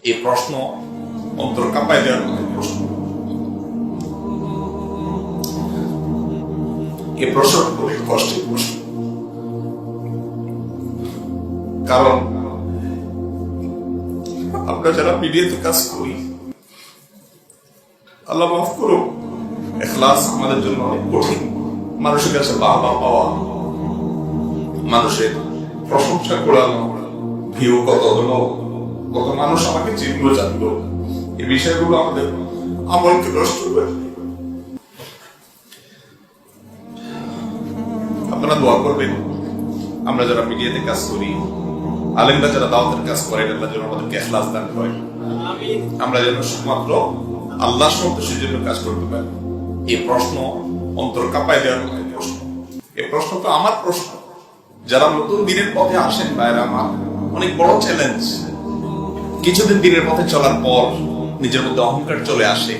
এই প্রশ্ন অন্তর কাঁপায় দেওয়ার মতো প্রশ্ন। এই প্রশ্ন অনেক কষ্টের প্রশ্ন, কারণ আমরা যারা মিডিয়াতে কাজ করি, আল্লাহ মাফ করুন, ইখলাস আমাদের জন্য অনেক কঠিন। মানুষের কাছে বাহবা পাওয়া, মানুষের প্রশংসা করানো, ভিউ কত হলো, কত মানুষ আমাকে চিনলো জানলো, এই বিষয়গুলো আমাদের আমলকে নষ্ট করে। আপনারা দোয়া করবেন আমরা যারা মিডিয়াতে কাজ করি, আলেমরা যারা দাওয়াতের কাজ করে, আল্লাহ যেন আমাদেরকে ইখলাস দান করে, আমরা যেন শুধুমাত্র আল্লাহর সন্তুষ্টির জন্য কাজ করতে পারি। এই প্রশ্ন অন্তর কাঁপায় দেওয়ার মতো প্রশ্ন। এই প্রশ্ন তো আমার প্রশ্ন, যারা নতুন দিনের পথে আসেন ভাইরা আমার, অনেক বড় চ্যালেঞ্জ। কিছুদিন দিনের পথে চলার পর নিজের মধ্যে অহংকার চলে আসে,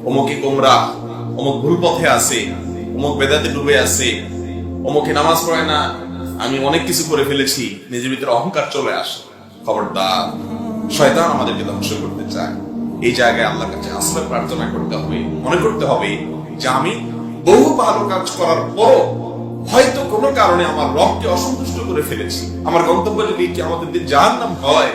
অমুকে গোমরা, অমুক ভুল পথে আছে, অমুক বেদাতে ডুবে আছে, অমুকে নামাজ পড়ে না, আমি অনেক কিছু করে ফেলেছি, নিজের ভিতরে অহংকার চলে আসে। খবরদার, শয়তান আমাদেরকে ধ্বংস করতে চায়। এই জায়গায় আল্লাহর কাছে আশ্রয় প্রার্থনা করতে হবে, মনে করতে হবে যে আমি বহু ভালো কাজ করার পর হয়তো কোনো কারণে আমার রবকে অসন্তুষ্ট করে ফেলেছি। আমার গন্তব্য যদি কিয়ামতের দিন জাহান্নাম হয়,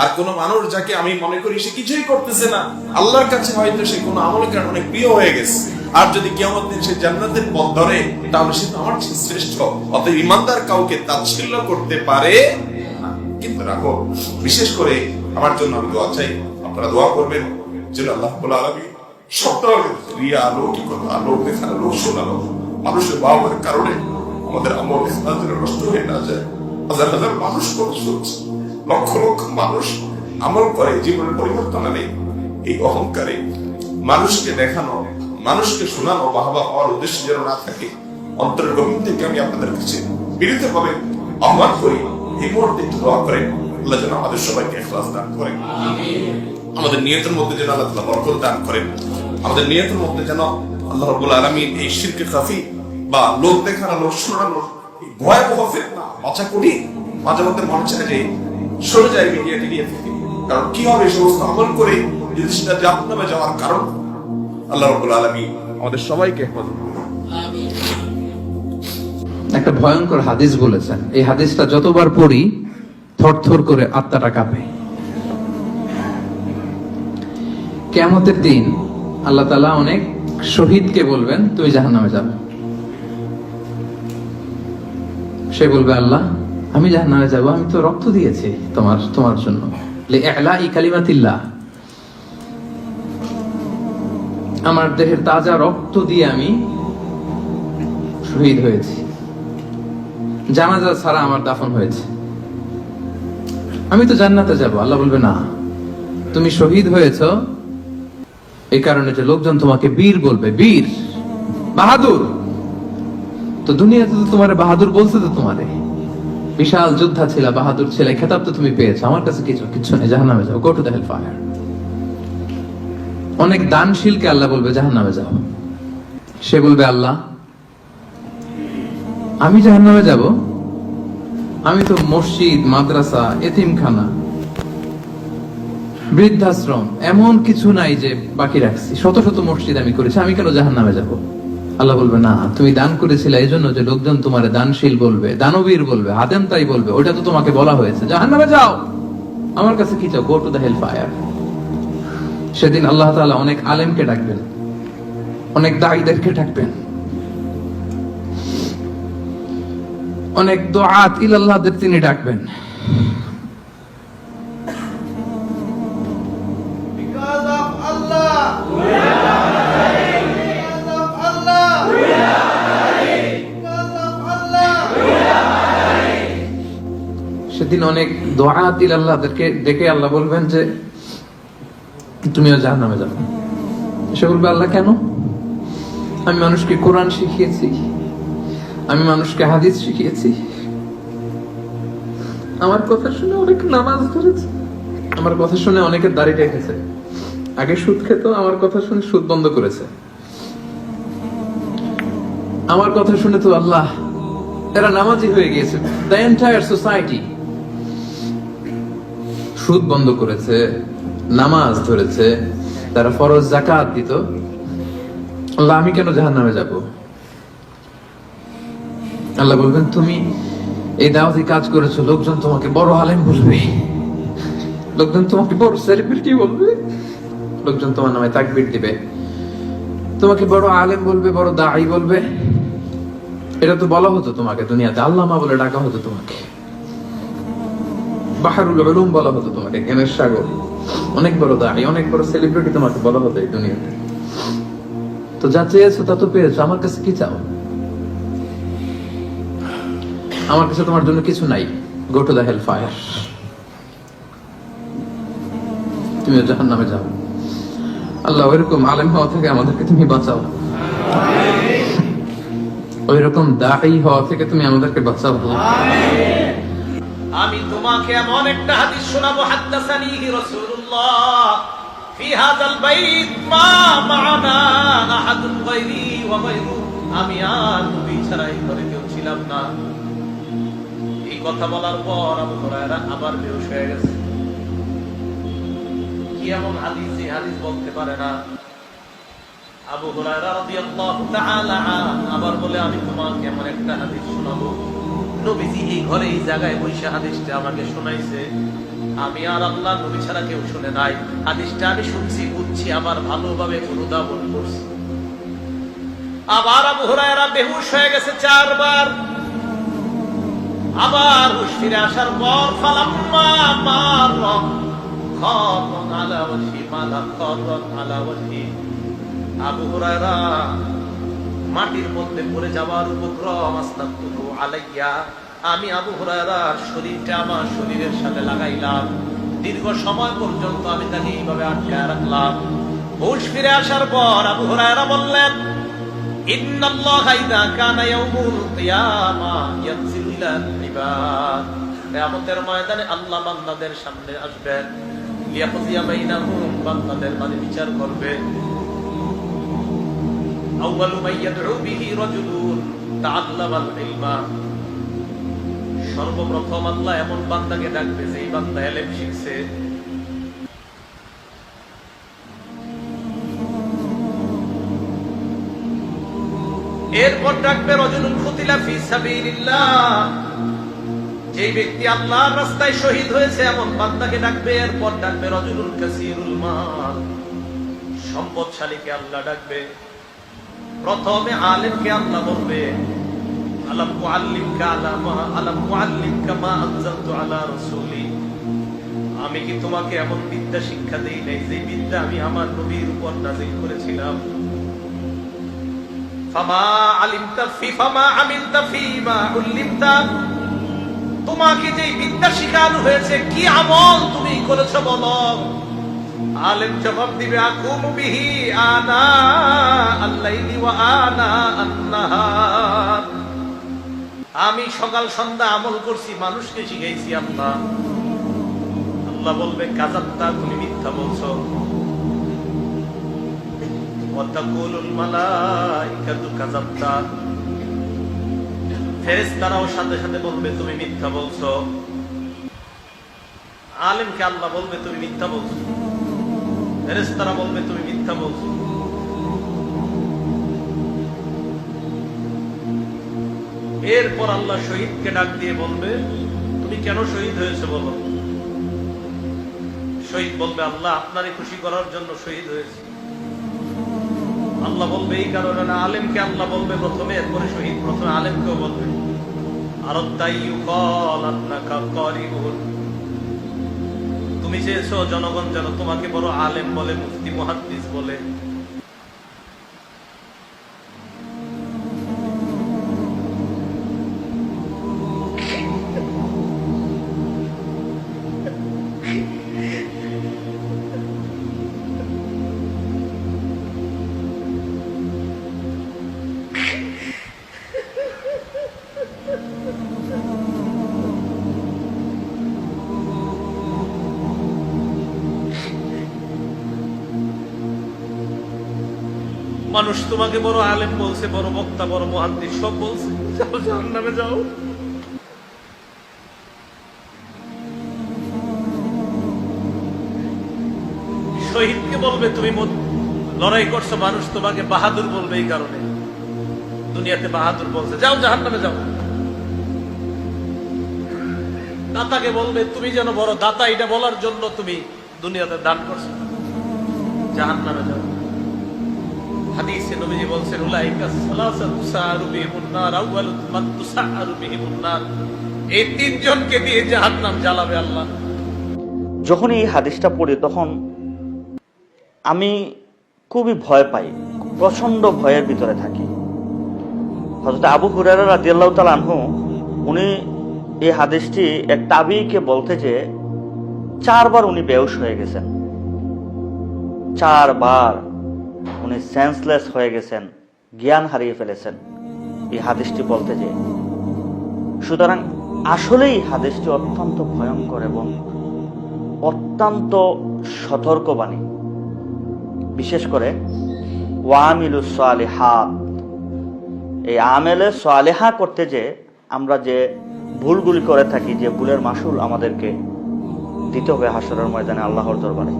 আর কোন মানুষ যাকে আমি মনে করি সে কিছুই করতেছে না, আল্লাহর কাছে হয়তো সে কোনো আমলের কারণে অনেক প্রিয় হয়ে গেছে, আর যদি কিয়ামতের দিন সে জান্নাতের পথ ধরে, তাহলে সে আমার চেয়ে শ্রেষ্ঠ। অতএব ঈমানদার কাউকে তাচ্ছিল্য করতে পারে না। কিন্তু রাখো, বিশেষ করে আমার জন্য আমি দোয়া চাই, আপনারা দোয়া করবেন যেন আল্লাহ রাব্বুল আলামিন সত্য রিয়া, লৌকিকতা, লোক দেখানো, লোক শোনানো, মানুষের বাবার কারণে আমাদের আমল নষ্ট হয়ে না যায়। হাজার হাজার মানুষ কথা শুনছে, লক্ষ লক্ষ মানুষ আমল করে, জীবনের পরিবর্তন আনে। এই অহংকারে মানুষকে দেখানো, মানুষকে শোনানো, বাহবা হওয়ার উদ্দেশ্য যেন না থাকে। অন্তরের গভীর থেকে আমি আপনাদের কাছে বিনীত ভাবে আহ্বান করি, এই মুহূর্তে একটু দোয়া করেন, আল্লাহ যেন আমাদের সবাইকে ইখলাস দান করেন, আমাদের নিয়তের মধ্যে যেন আল্লাহ তাআলা বরকত দান করেন, আমাদের নিয়তের মধ্যে যেন আল্লাহ রাব্বুল আলামিন এই শিরকে খাফি বা লোক দেখানো, লোক শোনানো, ভয়াবহ ফিতনা বাঁচা কঠিন। মাঝে মধ্যে মনে চায় যে সরে যায় মিডিয়া টিডিয়া থেকে, কারণ কি হবে এই সমস্ত আমল করে যদি সেটা জাহান্নামে যাওয়ার কারণ। আল্লাহ রাব্বুল আলামিন আমাদের সবাইকে হেফাজত করুন। একটা ভয়ঙ্কর হাদিস বলেছেন, এই হাদিসটা যতবার পড়ি থরথর করে আত্মাটা কাঁপে। কিয়ামতের দিন আল্লাহ তাআলা অনেক শহীদকে বলবেন তুই জাহান্নামে যাবে। সে বলবে আল্লাহ আমি জাহান্নামে যাব, আমি তো রক্ত দিয়েছি তোমার জন্য, লিইলাই কালিমাতিল্লাহ, আমার দেহের তাজা রক্ত দিয়ে আমি শহীদ হয়েছি, জানাজা ছাড়া আমার দাফন হয়েছে, আমি তো জান্নাতে যাব। আল্লাহ বলবে না, তুমি শহীদ হয়েছো এই কারণে যে লোকজন তোমাকে বীর বলবে, বীর, বাহাদুর। তো দুনিয়াতে তো তোমারে বাহাদুর বলছে, তো তোমারে বিশাল যোদ্ধা ছিল, বাহাদুর ছিল, খেতাব তো তুমি পেয়েছো, আমার কাছে কিছু নেই, জাহান্নামে যাও, go to the hell fire. অনেক দানশীলকে আল্লাহ বলবে জাহান্নামে যাও। সে বলবে আল্লাহ আমি জাহান্নামে যাব, আমি তো মসজিদ, মাদ্রাসা, এতিমখানা, বৃদ্ধাশ্রম এমন কিছু নাই যে বাকি রাখছি, শত শত মসজিদ আমি করেছি, আমি কেন জাহান্নামে যাব? আল্লাহ বলবে না, তুমি দান করেছিলে এই জন্য যে লোকজন তোমার দানশীল বলবে, দানবীর বলবে, হাদেম তাই বলবে, ওটা তো তোমাকে বলা হয়েছে, জাহান্নামে যাও, আমার কাছে কি চাও, go to the hell fire. সেদিন আল্লাহ তাআলা অনেক আলেমকে ডাকবেন, অনেক দাঈদেরকে ডাকবেন, অনেক দুআত ইলাল্লাহদের তিনি ডাকবেন। সেদিন অনেক দুআত ইলাল্লাহদেরকে ডেকে আল্লাহ বলবেন যে তুমিও জাহান্নামে যাবে। সে বলবে আল্লাহ কেন? আমি মানুষকে কোরআন শিখিয়েছি, আমি মানুষকে হাদিস শিখিয়েছি, আমার কথা শুনে অনেক নামাজ ধরেছে, আমার কথা শুনে অনেকে দাড়ি রেখেছে, আগে সুদ খেত, আমার কথা শুনে সুদ বন্ধ করেছে, আমার কথা শুনে তো আল্লাহ এরা নামাজি হয়ে গিয়েছে। দ্য এন্টায়ার সোসাইটি সুদ বন্ধ করেছে, নামাজ ধরেছে, তারা ফরজ যাকাত দিত, আল্লাহ আমি কেন জাহান্নামে যাব? আল্লাহ বলবেন তুমি এই দাওয়াতি কাজ করেছো, লোকজন তোমাকে বড় আলেম বলবে, লোকজন তোমাকে বড় সেলিব্রিটি বলবে, লোকজন তোমার নামে তাকবীর দিবে, তোমাকে বড় আলেম বলবে, বড় দাঈ বলবে। এটা তো বলা হতো তোমাকে দুনিয়াতে, আল্লামা বলে ডাকা হতো তোমাকে, বাহরুল উলুম বলা হতো তোমাকে, জ্ঞানের সাগর, অনেক বড় দাঈ, অনেক বড় সেলিব্রিটি তোমাকে বলা হতো এই দুনিয়াতে। তো যা চেয়েছো তা তো পেয়েছো, আমার কাছে কি চাও? আমার কাছে তোমার জন্য কিছু নাই। Go to the hell fire, তুমি জাহান্নামে যাও। আল্লাহ ওইরকম আলেম হওয়া থেকে আমাদেরকে তুমি বাঁচাও, ওইরকম দাঈ হওয়া থেকে তুমি আমাদেরকে বাঁচাও। আমি তোমাকে এমন একটা হাদিস শোনাবো, হাদাসানিহি রাসূলুল্লাহ ফি হাযাল বাইত মা মা'না আহাদুন গায়রি ওয়া গায়রু। আমি আর নবী ছাড়া এই ঘরে কেউ ছিলাম না। এই কথা বলার পর আবু হুরায়রা আবার বেহুশ হয়ে গেছে। কি এমন হাদিস, এই হাদিস বলতে পারে না। আবু হুরায়রা রাদিয়াল্লাহু তাআলা আবার বলে, আমি তোমাকে এমন একটা হাদিস শোনাবো, নবীজি এই ঘরে এই জায়গায় বসে হাদিসটা আমাকে শোনাইছে, আমি আর আল্লাহ নবী ছাড়া কেউ শুনে নাই। হাদিসটা আমি শুনছি, বুঝছি, আবার ভালোভাবে অনুধাবন করছি। আবার আবু হুরায়রা বেহুশ হয়ে গেছে 4 বার। আবার হুঁশ ফিরে আসার পর ফালাম্মা মারা খাররান আলা ওয়াজহি মালা খাররান আলা ওয়াজহি, আবু হুরায়রা মাটির মধ্যে পড়ে যাওয়ার উপক্রম, আস্তাগফিরু আলাইয়া, আমি আবু হুরায়রার শরীরটা আমার শরীরের সাথে লাগাইলাম। দীর্ঘ সময় পর্যন্ত আমি তাকে এইভাবে আটকায় রাখলাম। হুঁশ ফিরে আসার পর আবু হুরায়রা বললেন, ইন্নাল্লাহা ইযা কানা ইয়াউমুল কিয়ামা ইয়ানজিলু ইলাল ইবাদ। কিয়ামতের ময়দানে আল্লাহ বান্দাদের সামনে আসবেন, লিয়াকযিয়া বাইনাহুম, বান্দাদের মাঝে বিচার করবে। আউয়ালু মান ইয়াদউ বিহি রাজুলুন তাআল্লামাল ইলমা, সর্বপ্রথম আল্লাহ এমন বান্দাকে ডাকবে যেই বান্দা ইলম শিখছে। এরপর ডাকবে রাজুলুন কুতিলা ফি সাবিলিল্লাহ, যে ব্যক্তি আল্লাহর রাস্তায় শহীদ হয়েছে এমন বান্দাকে ডাকবে। এরপর ডাকবে রাজুলুন কাসীরুল মাল, সম্পদশালীকে আল্লাহ ডাকবে। প্রথমে আলেমকে আল্লাহ বলবে, আলাম উআল্লিমকা মা আনজালতু আলা রাসূলি, আমি কি তোমাকে এমন বিদ্যা শিক্ষা দেই নাই যে বিদ্যা আমি আমার নবীর উপর নাযিল করেছিলাম। ফামা আমিলতা ফীমা উল্লিমতা, তোমাকে যে বিদ্যা শিখানো হয়েছে কি আমল তুমি করেছো বলো। আলেম জবাব দিবে, আকুমু বিহি আনা আল-লাইলি ওয়া আনা আন-নাহার, আমি সকাল সন্ধ্যা আমল করছি, মানুষকে শিখাইছি। আল্লাহ বলবে, কাযাবতা, তুমি মিথ্যা বলছো। ওয়া তাকুলুল মালাইকাতু কাযাবতা, ফেরেশতারাও সাথে সাথে বলবে তুমি মিথ্যা বলছো। আলেমকে আল্লাহ বলবে তুমি মিথ্যা বলছো, ফেরেশতারা বলবে তুমি মিথ্যা বলছো। এরপর আল্লাহ শহীদকে ডাক দিয়ে বলবে, তুমি কেন শহীদ হয়েছে বলো। শহীদ বলবে, আল্লাহ আপনারই খুশি করার জন্য শহীদ হয়েছে। আল্লাহ বলবে, এই কারণে না। আলেমকে আল্লাহ বলবে প্রথমে, এরপরে শহীদ। প্রথমে আলেমকেও বলবে, তুমি চেয়েছো জনগণ যেন তোমাকে বড় আলেম বলে, মুফতি মুহাদ্দিস বলে। মানুষ তোমাকে বড় আলেম বলছে, বড় বক্তা, বড় মুহাদ্দিস, সব বলছে, যাও জাহান্নামে যাও। শহীদকে বলবে তুমি লড়াই করছো, মানুষ তোমাকে বাহাদুর বলবে এই কারণে, দুনিয়াতে বাহাদুর বলছে, যাও জাহান্নামে যাও। দাতাকে বলবে তুমি যেন বড় দাতা, এটা বলার জন্য তুমি দুনিয়াতে দান করছো, জাহান্নামে যাও। হাদিসে নবীজি বলছেন উলাইকা সালাসাতু তুসারু বিহিমুন নার, আউয়ালু মান তুসারু বিহিমুন নার, এই তিনজনকে দিয়ে জাহান্নাম জ্বালাবে আল্লাহ। যখন এই হাদিসটা পড়ি তখন আমি খুবই ভয় পাই, প্রচন্ড ভয়ের ভিতরে থাকি। হযরত আবু হুরায়রা রাদিয়াল্লাহু তাআলা আনহু উনি এই হাদিসটি এক তাবিঈকে বলতে যে 4 বার উনি বেহুশ হয়ে গেছেন, 4 বার উনি সেন্সলেস হয়ে গেছেন, জ্ঞান হারিয়ে ফেলেছেন এই হাদিসটি বলতে যে। সুতরাং আসলেই হাদিসটি অত্যন্ত ভয়ঙ্কর এবং অত্যন্ত সতর্কবাণী। বিশেষ করে ওয়ামিলুস সালিহাত, এই আমেলে সালেহা করতে যে আমরা যে ভুলগুলি করে থাকি, যে ভুলের মাসুল আমাদেরকে দিতে হবে হাসরের ময়দানে আল্লাহর দরবারে।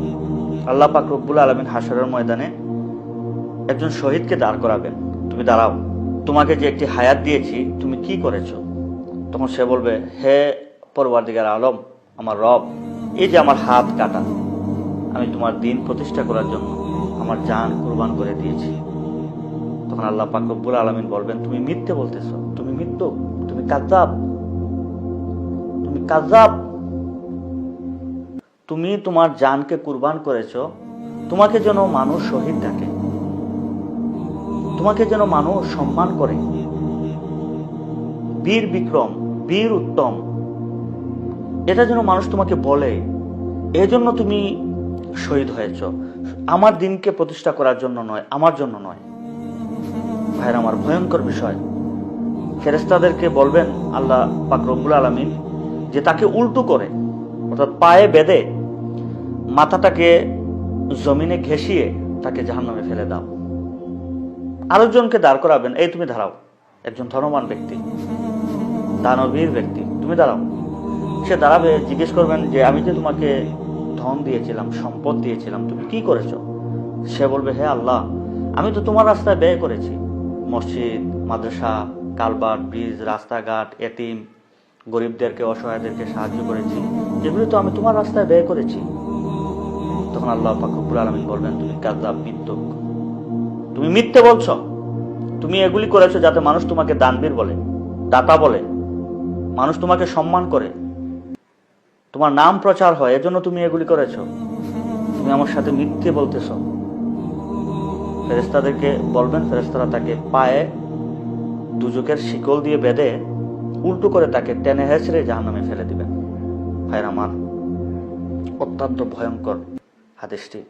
আল্লাহ পাক রব্বুল আলামিন হাসরের ময়দানে একজন শহীদকে দাঁড় করাবেন, তুমি দাঁড়াও, তোমাকে যে একটি হায়াত দিয়েছি তুমি কি করেছো? তখন সে বলবে, হে পরওয়ারদিগার আলম, আমার রব, এই যে আমার হাত কাটা, আমি তোমার দিন প্রতিষ্ঠা করার জন্য আমার জান কুরবান করে দিয়েছি। তখন আল্লাহ পাক রব্বুল আলামিন বলবেন, তুমি মিথ্যে বলতেছো, তুমি মৃত্যু, তুমি কাযযাব, তুমি কাযযাব, তুমি তোমার জানকে কুরবান করেছো, তোমাকে যেন মানুষ শহীদ ডাকে, তোমাকে যেন মানুষ সম্মান করে, বীর বিক্রম, বীর উত্তম, এটা যেন মানুষ তোমাকে বলে, এজন্য তুমি শহীদ হয়েছ, আমার দিনকে প্রতিষ্ঠা করার জন্য নয়, আমার জন্য নয়। ভাইরা আমার, ভয়ঙ্কর বিষয়। ফেরেশতাদেরকে বলবেন আল্লাহ পাক রব্বুল আলামিন যে তাকে উল্টো করে, অর্থাৎ পায়ে বেঁধে মাথাটাকে জমিনে ঘেঁষিয়ে তাকে জাহান্নামে ফেলে দাও। আরেকজনকে দাঁড় করাবেন, এই তুমি দাঁড়াও, একজন ধনবান ব্যক্তি, দানবীর ব্যক্তি, তুমি দাঁড়াও। সে দাঁড়াবে, জিজ্ঞেস করবেন যে আমি যে তোমাকে ধন দিয়েছিলাম, সম্পদ দিয়েছিলাম, তুমি কি করেছো? সে বলবে, হে আল্লাহ, আমি তো তোমার রাস্তায় ব্যয় করেছি, মসজিদ, মাদ্রাসা, কালভার্ট, ব্রিজ, রাস্তাঘাট, এতিম, গরিবদেরকে, অসহায়দেরকে সাহায্য করেছি, যেগুলো তো আমি তোমার রাস্তায় ব্যয় করেছি। তখন আল্লাহ পাক রব্বুল আলামিন বলবেন, তুমি কাযযাব, মিথ্যুক, তুমি মিথ্যে বলছো, তুমি এগুলি করেছো যাতে মানুষ তোমাকে দানবীর বলে, দাতা বলে, মানুষ তোমাকে সম্মান করে, তোমার নাম প্রচার হয়, এজন্য তুমি এগুলি করেছো, তুমি আমার সাথে মিথ্যে বলতেছো। ফেরেশতাদেরকে বলবেন, ফেরেশতারা তাকে পায়ে দুজকের শিকল দিয়ে বেঁধে উল্টো করে তাকে টেনে হেঁচড়ে জাহান্নামে ফেলে দিবেন। ভাইরা আমার, অত্যন্ত ভয়ঙ্কর হাদিসটি।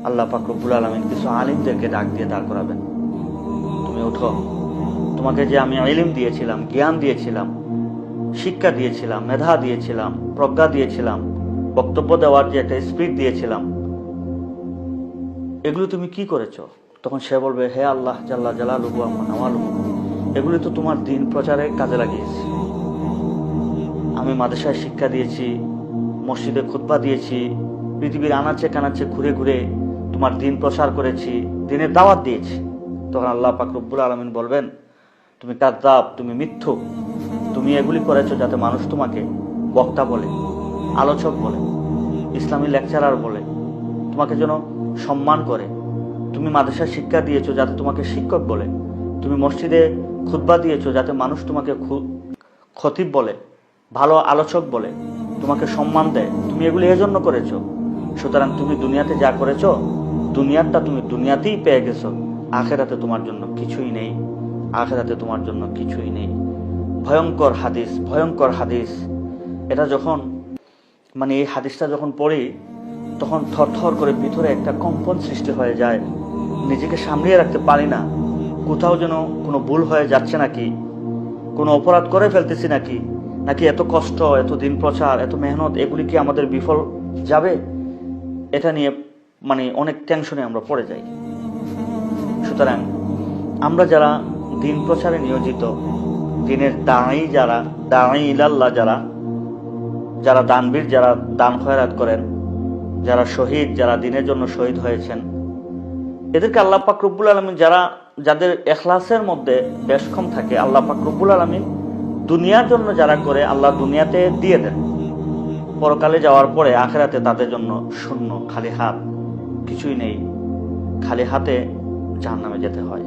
আল্লাহ পাক রব্বুল আলামিন কিছু আলিমদেরকে ডাক দিয়ে দাঁড় করাবেন, তুমি উঠো, তোমাকে যে আমি ইলম দিয়েছিলাম, জ্ঞান দিয়েছিলাম, শিক্ষা দিয়েছিলাম, মেধা দিয়েছিলাম, প্রজ্ঞা দিয়েছিলাম, বক্তব্য দেওয়ার যে একটা স্পিড দিয়েছিলাম, এগুলো তুমি কি করেছো? তখন সে বলবে, হে আল্লাহ জাল্লা জালালুহু ওয়া নাওয়ালুহু, এগুলি তো তোমার দিন প্রচারের কাজে লাগিয়েছি। আমি মাদ্রাসায় শিক্ষা দিয়েছি, মসজিদে খুতবা দিয়েছি, পৃথিবীর আনাচে কানাচে ঘুরে ঘুরে তোমার দিন প্রচার করেছি, দিনের দাওয়াত দিয়েছি। তখন আল্লাহ পাক রব্বুল আলামিন বলবেন, তুমি কাযযাব, তুমি মিথ্যুক, তুমি এগুলি করেছো যাতে মানুষ তোমাকে বক্তা বলে, আলোচক বলে, ইসলামী লেকচারার বলে, তোমাকে যেন সম্মান করে। তুমি মাদ্রাসায় শিক্ষা দিয়েছো যাতে তোমাকে শিক্ষক বলে, তুমি মসজিদে খুতবা দিয়েছো যাতে মানুষ তোমাকে খতিব বলে, ভালো আলোচক বলে, তোমাকে সম্মান দেয়, তুমি এগুলি এজন্য করেছো। সুতরাং তুমি দুনিয়াতে যা করেছো, দুনিয়াটা তুমি দুনিয়াতেই পেয়ে গেছো, আখেরাতে তোমার জন্য কিছুই নেই, আখেরাতে তোমার জন্য কিছুই নেই। ভয়ঙ্কর হাদিস, ভয়ঙ্কর হাদিস। এটা যখন এই হাদিসটা যখন পড়ি তখন থরথর করে ভিতরে একটা কম্পন সৃষ্টি হয়ে যায়, নিজেকে সামলিয়ে রাখতে পারি না, কোথাও যেন কোনো ভুল হয়ে যাচ্ছে নাকি, কোনো অপরাধ করে ফেলতেছি নাকি, নাকি এত কষ্ট, এত দিন প্রচার, এত মেহনত, এগুলি কি আমাদের বিফল যাবে, এটা নিয়ে অনেক টেনশনে আমরা পড়ে যাই। সুতরাং আমরা যারা দিন প্রচারে নিয়োজিত, দিনের দাঁড়াই, যারা দাঁড়াই ইলাল্লাহ, যারা দানবীর, যারা দান খয়রাত করেন, যারা শহীদ, যারা দিনের জন্য শহীদ হয়েছেন, এদেরকে আল্লাহ পাক রব্বুল আলামিন যাদের এখলাসের মধ্যে বেশ কম থাকে, আল্লাহ পাক রব্বুল আলামিন দুনিয়ার জন্য যারা করে আল্লাহ দুনিয়াতে দিয়ে দেন, পরকালে যাওয়ার পরে আখিরাতে তাদের জন্য শূন্য, খালি হাত, কিছুই নেই, খালি হাতে জাহান্নামে যেতে হয়।